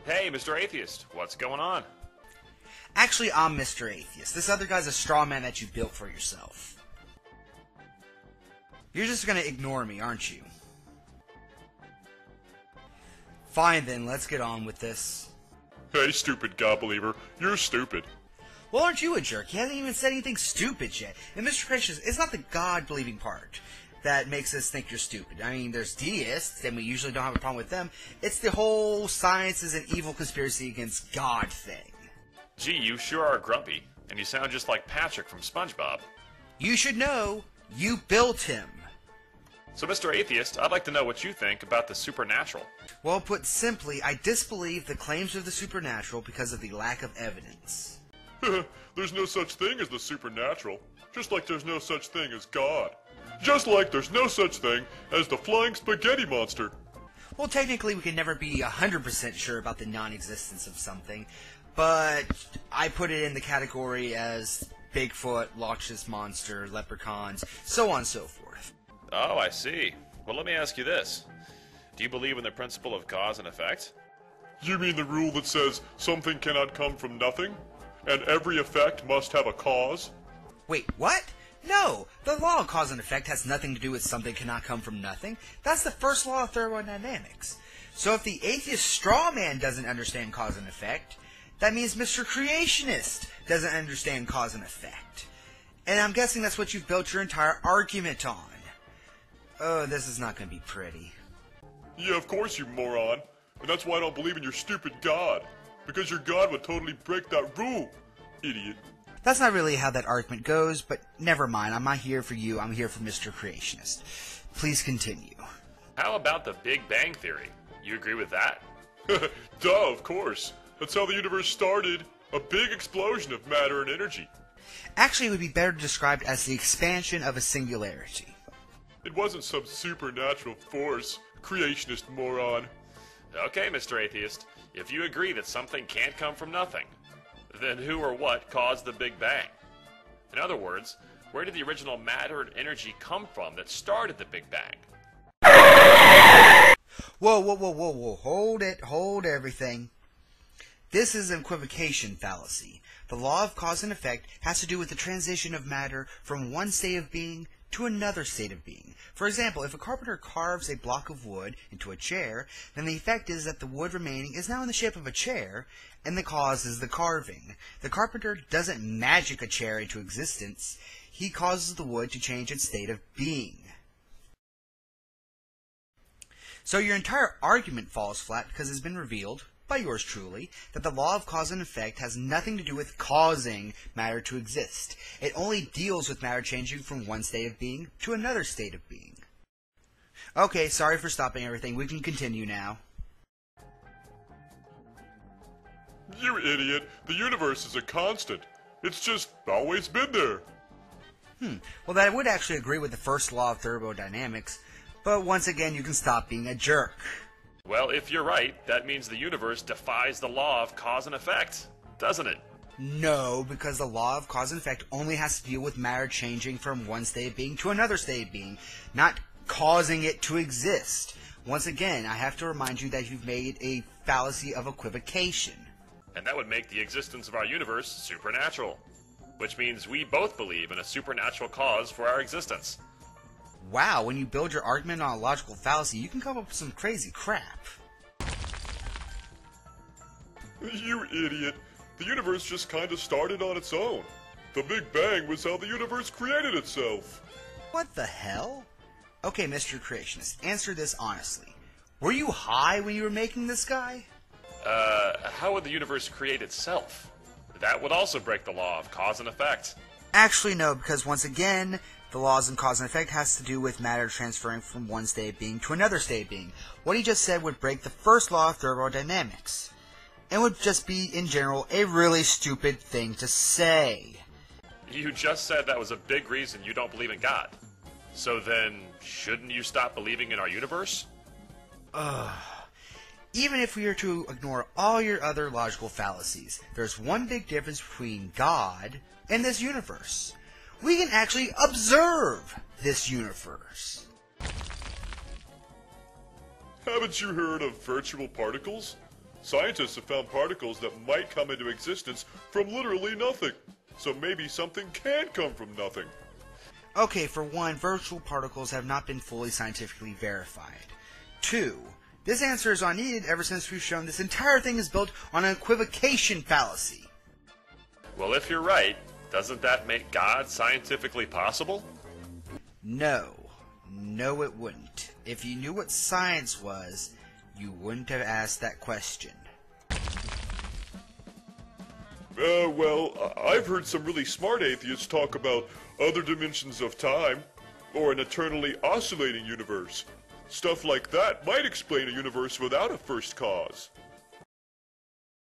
Hey, Mr. Atheist, what's going on? Actually, I'm Mr. Atheist. This other guy's a straw man that you built for yourself. You're just gonna ignore me, aren't you? Fine then, let's get on with this. Hey, stupid God believer, you're stupid. Well, aren't you a jerk? He hasn't even said anything stupid yet. And Mr. Christian, it's not the God-believing part that makes us think you're stupid. I mean, there's deists, and we usually don't have a problem with them. It's the whole science is an evil conspiracy against God thing. Gee, you sure are grumpy, and you sound just like Patrick from SpongeBob. You should know, you built him. So, Mr. Atheist, I'd like to know what you think about the supernatural. Well, put simply, I disbelieve the claims of the supernatural because of the lack of evidence. There's no such thing as the supernatural, just like there's no such thing as God. Just like there's no such thing as the flying spaghetti monster. Well, technically we can never be 100% sure about the non-existence of something, but I put it in the category as Bigfoot, Loch Ness Monster, leprechauns, so on and so forth. Oh, I see. Well, let me ask you this. Do you believe in the principle of cause and effect? You mean the rule that says something cannot come from nothing, and every effect must have a cause? Wait, what? No! The law of cause and effect has nothing to do with something cannot come from nothing. That's the first law of thermodynamics. So if the atheist straw man doesn't understand cause and effect, that means Mr. Creationist doesn't understand cause and effect. And I'm guessing that's what you've built your entire argument on. Oh, this is not going to be pretty. Yeah, of course, you moron. And that's why I don't believe in your stupid God. Because your God would totally break that rule, idiot. That's not really how that argument goes, but never mind. I'm not here for you. I'm here for Mr. Creationist. Please continue. How about the Big Bang Theory? You agree with that? Duh, of course. That's how the universe started. A big explosion of matter and energy. Actually, it would be better described as the expansion of a singularity. It wasn't some supernatural force, creationist moron. Okay, Mr. Atheist. If you agree that something can't come from nothing, then who or what caused the Big Bang? In other words, where did the original matter and energy come from that started the Big Bang? Whoa. Hold everything. This is an equivocation fallacy. The law of cause and effect has to do with the transition of matter from one state of being to another state of being. For example, if a carpenter carves a block of wood into a chair, then the effect is that the wood remaining is now in the shape of a chair, and the cause is the carving. The carpenter doesn't magic a chair into existence. He causes the wood to change its state of being. So your entire argument falls flat because it's been revealed, by yours truly, that the law of cause and effect has nothing to do with causing matter to exist. It only deals with matter changing from one state of being to another state of being. Okay, sorry for stopping everything. We can continue now. You idiot. The universe is a constant. It's just always been there. Well, that would actually agree with the first law of thermodynamics, but once again, you can stop being a jerk. Well, if you're right, that means the universe defies the law of cause and effect, doesn't it? No, because the law of cause and effect only has to deal with matter changing from one state of being to another state of being, not causing it to exist. Once again, I have to remind you that you've made a fallacy of equivocation. And that would make the existence of our universe supernatural, which means we both believe in a supernatural cause for our existence. Wow, when you build your argument on a logical fallacy, you can come up with some crazy crap. You idiot. The universe just kind of started on its own. The Big Bang was how the universe created itself. What the hell? Okay, Mr. Creationist, answer this honestly. Were you high when you were making this guy? How would the universe create itself? That would also break the law of cause and effect. Actually, no, because once again, the laws of cause and effect has to do with matter transferring from one state of being to another state of being. What he just said would break the first law of thermodynamics. It would just be, in general, a really stupid thing to say. You just said that was a big reason you don't believe in God. So then, shouldn't you stop believing in our universe? Even if we were to ignore all your other logical fallacies, there's one big difference between God and this universe. we can actually observe this universe. Haven't you heard of virtual particles? Scientists have found particles that might come into existence from literally nothing. So maybe something can come from nothing. Okay, for one, virtual particles have not been fully scientifically verified. 2, this answer is unneeded ever since we've shown this entire thing is built on an equivocation fallacy. Well, if you're right, doesn't that make God scientifically possible? No. No, it wouldn't. If you knew what science was, you wouldn't have asked that question. Well, I've heard some really smart atheists talk about other dimensions of time, or an eternally oscillating universe. Stuff like that might explain a universe without a first cause.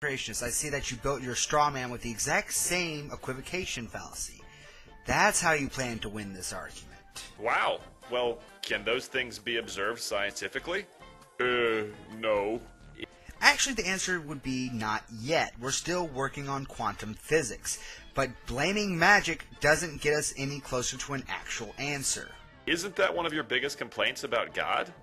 Gracious, I see that you built your straw man with the exact same equivocation fallacy. That's how you plan to win this argument. Wow. Well, can those things be observed scientifically? No. Actually, the answer would be not yet. We're still working on quantum physics. But blaming magic doesn't get us any closer to an actual answer. Isn't that one of your biggest complaints about God?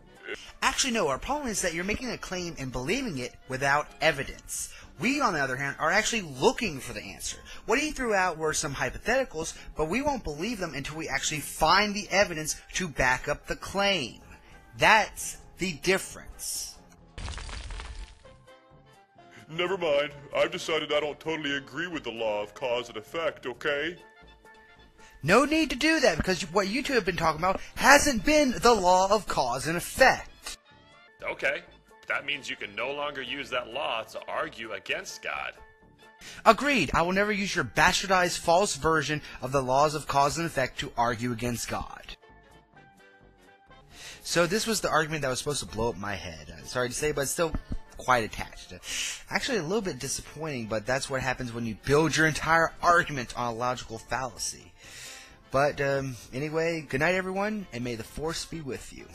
Actually, no. Our problem is that you're making a claim and believing it without evidence. We, on the other hand, are actually looking for the answer. What he threw out were some hypotheticals, but we won't believe them until we actually find the evidence to back up the claim. That's the difference. Never mind. I've decided I don't totally agree with the law of cause and effect, okay? No need to do that, because what you two have been talking about hasn't been the law of cause and effect. Okay. That means you can no longer use that law to argue against God. Agreed. I will never use your bastardized false version of the laws of cause and effect to argue against God. So this was the argument that was supposed to blow up my head. Sorry to say, but it's still quite attached. Actually a little bit disappointing, but that's what happens when you build your entire argument on a logical fallacy. But anyway, good night everyone, and may the Force be with you.